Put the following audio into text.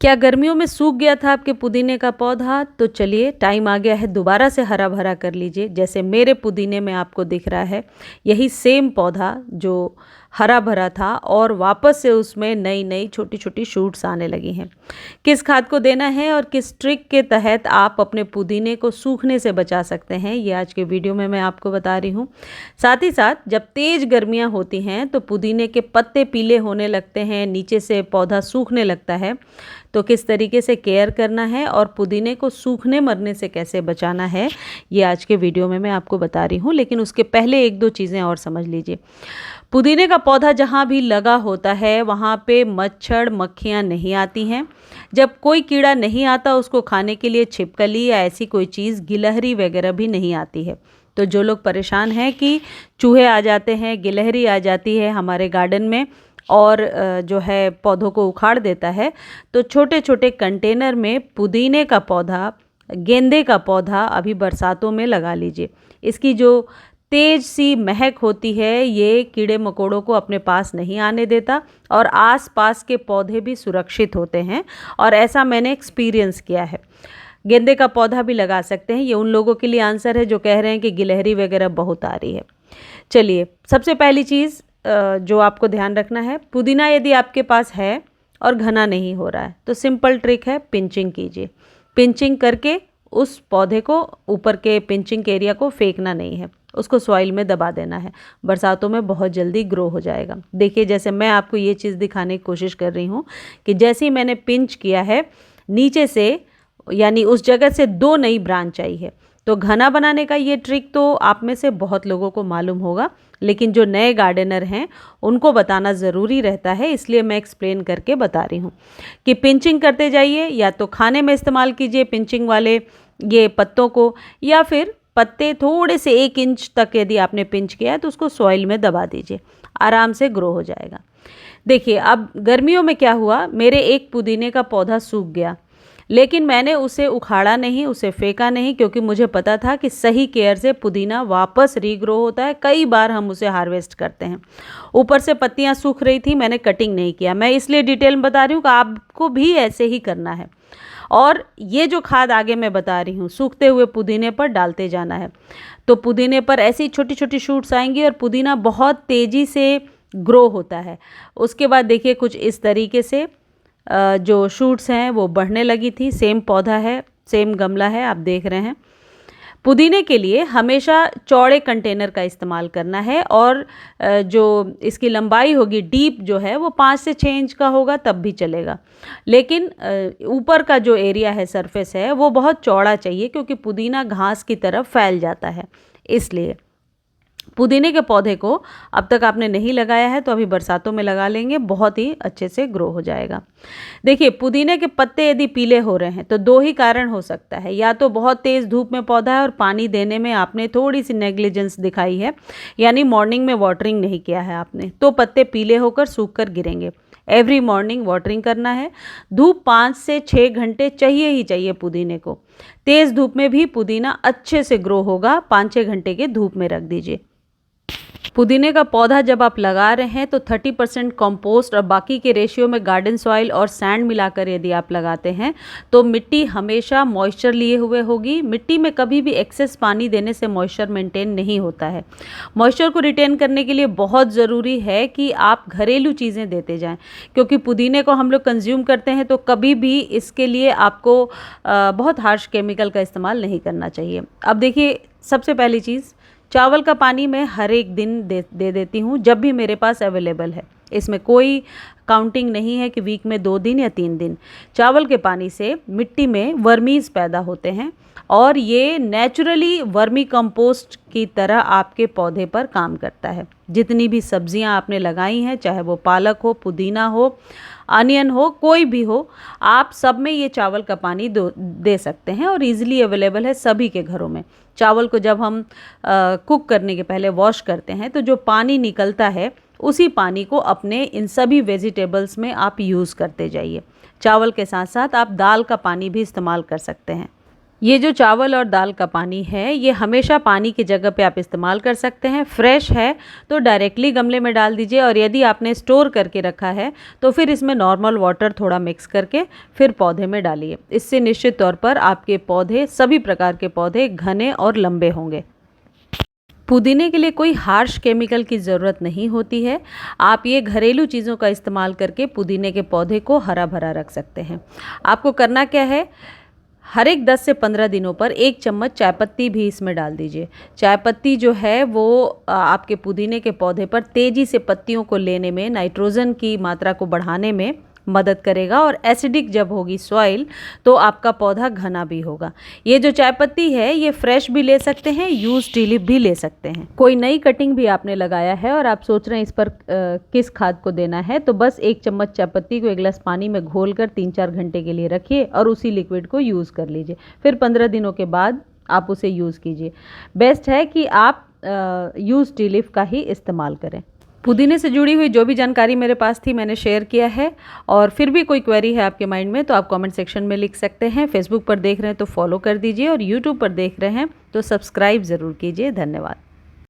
क्या गर्मियों में सूख गया था आपके पुदीने का पौधा? तो चलिए टाइम आ गया है दोबारा से हरा भरा कर लीजिए। जैसे मेरे पुदीने में आपको दिख रहा है यही सेम पौधा जो हरा भरा था और वापस से उसमें नई नई छोटी छोटी शूट्स आने लगी हैं। किस खाद को देना है और किस ट्रिक के तहत आप अपने पुदीने को सूखने से बचा सकते हैं, ये आज के वीडियो में मैं आपको बता रही हूँ। साथ ही साथ जब तेज़ गर्मियाँ होती हैं तो पुदीने के पत्ते पीले होने लगते हैं, नीचे से पौधा सूखने लगता है, तो किस तरीके से केयर करना है और पुदीने को सूखने मरने से कैसे बचाना है, ये आज के वीडियो में मैं आपको बता रही हूँ। लेकिन उसके पहले एक दो चीज़ें और समझ लीजिए। पुदीने का पौधा जहाँ भी लगा होता है वहाँ पे मच्छर मक्खियाँ नहीं आती हैं। जब कोई कीड़ा नहीं आता उसको खाने के लिए छिपकली या ऐसी कोई चीज़ गिलहरी वगैरह भी नहीं आती है। तो जो लोग परेशान हैं कि चूहे आ जाते हैं, गिलहरी आ जाती है हमारे गार्डन में और जो है पौधों को उखाड़ देता है, तो छोटे छोटे कंटेनर में पुदीने का पौधा, गेंदे का पौधा अभी बरसातों में लगा लीजिए। इसकी जो तेज सी महक होती है ये कीड़े मकोड़ों को अपने पास नहीं आने देता और आसपास के पौधे भी सुरक्षित होते हैं, और ऐसा मैंने एक्सपीरियंस किया है। गेंदे का पौधा भी लगा सकते हैं। ये उन लोगों के लिए आंसर है जो कह रहे हैं कि गिलहरी वगैरह बहुत आ रही है। चलिए, सबसे पहली चीज़ जो आपको ध्यान रखना है, पुदीना यदि आपके पास है और घना नहीं हो रहा है तो सिंपल ट्रिक है, पिंचिंग कीजिए। पिंचिंग करके उस पौधे को, ऊपर के पिंचिंग एरिया को फेंकना नहीं है, उसको सॉइल में दबा देना है। बरसातों में बहुत जल्दी ग्रो हो जाएगा। देखिए, जैसे मैं आपको ये चीज़ दिखाने की कोशिश कर रही हूँ कि जैसे ही मैंने पिंच किया है, नीचे से यानी उस जगह से दो नई ब्रांच आई है। तो घना बनाने का ये ट्रिक तो आप में से बहुत लोगों को मालूम होगा, लेकिन जो नए गार्डनर हैं उनको बताना ज़रूरी रहता है, इसलिए मैं एक्सप्लेन करके बता रही हूँ कि पिंचिंग करते जाइए। या तो खाने में इस्तेमाल कीजिए पिंचिंग वाले ये पत्तों को, या फिर पत्ते थोड़े से 1 इंच तक यदि आपने पिंच किया है तो उसको सॉइल में दबा दीजिए, आराम से ग्रो हो जाएगा। देखिए, अब गर्मियों में क्या हुआ, मेरे एक पुदीने का पौधा सूख गया, लेकिन मैंने उसे उखाड़ा नहीं, उसे फेंका नहीं, क्योंकि मुझे पता था कि सही केयर से पुदीना वापस रीग्रो होता है। कई बार हम उसे हार्वेस्ट करते हैं। ऊपर से पत्तियां सूख रही थी, मैंने कटिंग नहीं किया। मैं इसलिए डिटेल में बता रही हूँ कि आपको भी ऐसे ही करना है। और ये जो खाद आगे मैं बता रही हूँ, सूखते हुए पुदीने पर डालते जाना है। तो पुदीने पर ऐसी छोटी छोटी शूट्स आएंगी और पुदीना बहुत तेज़ी से ग्रो होता है। उसके बाद देखिए कुछ इस तरीके से जो शूट्स हैं वो बढ़ने लगी थी। सेम पौधा है, सेम गमला है, आप देख रहे हैं। पुदीने के लिए हमेशा चौड़े कंटेनर का इस्तेमाल करना है, और जो इसकी लंबाई होगी डीप जो है वो 5 से 6 इंच का होगा तब भी चलेगा। लेकिन ऊपर का जो एरिया है, सरफेस है, वो बहुत चौड़ा चाहिए, क्योंकि पुदीना घास की तरफ फैल जाता है। इसलिए पुदीने के पौधे को अब तक आपने नहीं लगाया है तो अभी बरसातों में लगा लेंगे, बहुत ही अच्छे से ग्रो हो जाएगा। देखिए, पुदीने के पत्ते यदि पीले हो रहे हैं तो दो ही कारण हो सकता है। या तो बहुत तेज़ धूप में पौधा है और पानी देने में आपने थोड़ी सी नेग्लिजेंस दिखाई है, यानी मॉर्निंग में वाटरिंग नहीं किया है आपने, तो पत्ते पीले होकर सूख कर गिरेंगे। एवरी मॉर्निंग वाटरिंग करना है। धूप 5 से 6 घंटे चाहिए ही चाहिए पुदीने को। तेज़ धूप में भी पुदीना अच्छे से ग्रो होगा, 5-6 घंटे के धूप में रख दीजिए। पुदीने का पौधा जब आप लगा रहे हैं तो 30% कंपोस्ट और बाकी के रेशियो में गार्डन सॉइल और सैंड मिलाकर यदि आप लगाते हैं तो मिट्टी हमेशा मॉइस्चर लिए हुए होगी। मिट्टी में कभी भी एक्सेस पानी देने से मॉइस्चर मेंटेन नहीं होता है। मॉइस्चर को रिटेन करने के लिए बहुत ज़रूरी है कि आप घरेलू चीज़ें देते जाएं, क्योंकि पुदीने को हम लोग कंज्यूम करते हैं तो कभी भी इसके लिए आपको बहुत हार्श केमिकल का इस्तेमाल नहीं करना चाहिए। अब देखिए, सबसे पहली चीज़, चावल का पानी मैं हर एक दिन दे देती हूँ जब भी मेरे पास अवेलेबल है। इसमें कोई काउंटिंग नहीं है कि वीक में 2 दिन या 3 दिन। चावल के पानी से मिट्टी में वर्मीज़ पैदा होते हैं और ये नेचुरली वर्मी कंपोस्ट की तरह आपके पौधे पर काम करता है। जितनी भी सब्जियां आपने लगाई हैं, चाहे वो पालक हो, पुदीना हो, अनियन हो, कोई भी हो, आप सब में ये चावल का पानी दे सकते हैं और इजीली अवेलेबल है सभी के घरों में। चावल को जब हम कुक करने के पहले वॉश करते हैं तो जो पानी निकलता है उसी पानी को अपने इन सभी वेजिटेबल्स में आप यूज़ करते जाइए। चावल के साथ साथ आप दाल का पानी भी इस्तेमाल कर सकते हैं। ये जो चावल और दाल का पानी है, ये हमेशा पानी की जगह पे आप इस्तेमाल कर सकते हैं। फ्रेश है तो डायरेक्टली गमले में डाल दीजिए, और यदि आपने स्टोर करके रखा है तो फिर इसमें नॉर्मल वाटर थोड़ा मिक्स करके फिर पौधे में डालिए। इससे निश्चित तौर पर आपके पौधे, सभी प्रकार के पौधे घने और लंबे होंगे। पुदीने के लिए कोई हार्श केमिकल की ज़रूरत नहीं होती है। आप ये घरेलू चीज़ों का इस्तेमाल करके पुदीने के पौधे को हरा भरा रख सकते हैं। आपको करना क्या है, हर एक 10 से 15 दिनों पर 1 चम्मच चाय पत्ती भी इसमें डाल दीजिए। चाय पत्ती जो है वो आपके पुदीने के पौधे पर तेज़ी से पत्तियों को लेने में, नाइट्रोजन की मात्रा को बढ़ाने में मदद करेगा, और एसिडिक जब होगी सॉइल तो आपका पौधा घना भी होगा। ये जो चाय पत्ती है ये फ्रेश भी ले सकते हैं, यूज टी लीफ भी ले सकते हैं। कोई नई कटिंग भी आपने लगाया है और आप सोच रहे हैं इस पर किस खाद को देना है, तो बस 1 चम्मच चाय पत्ती को 1 गिलास पानी में घोलकर 3-4 घंटे के लिए रखिए और उसी लिक्विड को यूज़ कर लीजिए। फिर 15 दिनों के बाद आप उसे यूज़ कीजिए। बेस्ट है कि आप यूज टी लीफ का ही इस्तेमाल करें। पुदीने से जुड़ी हुई जो भी जानकारी मेरे पास थी मैंने शेयर किया है, और फिर भी कोई क्वेरी है आपके माइंड में तो आप कमेंट सेक्शन में लिख सकते हैं। फेसबुक पर देख रहे हैं तो फॉलो कर दीजिए, और यूट्यूब पर देख रहे हैं तो सब्सक्राइब ज़रूर कीजिए। धन्यवाद।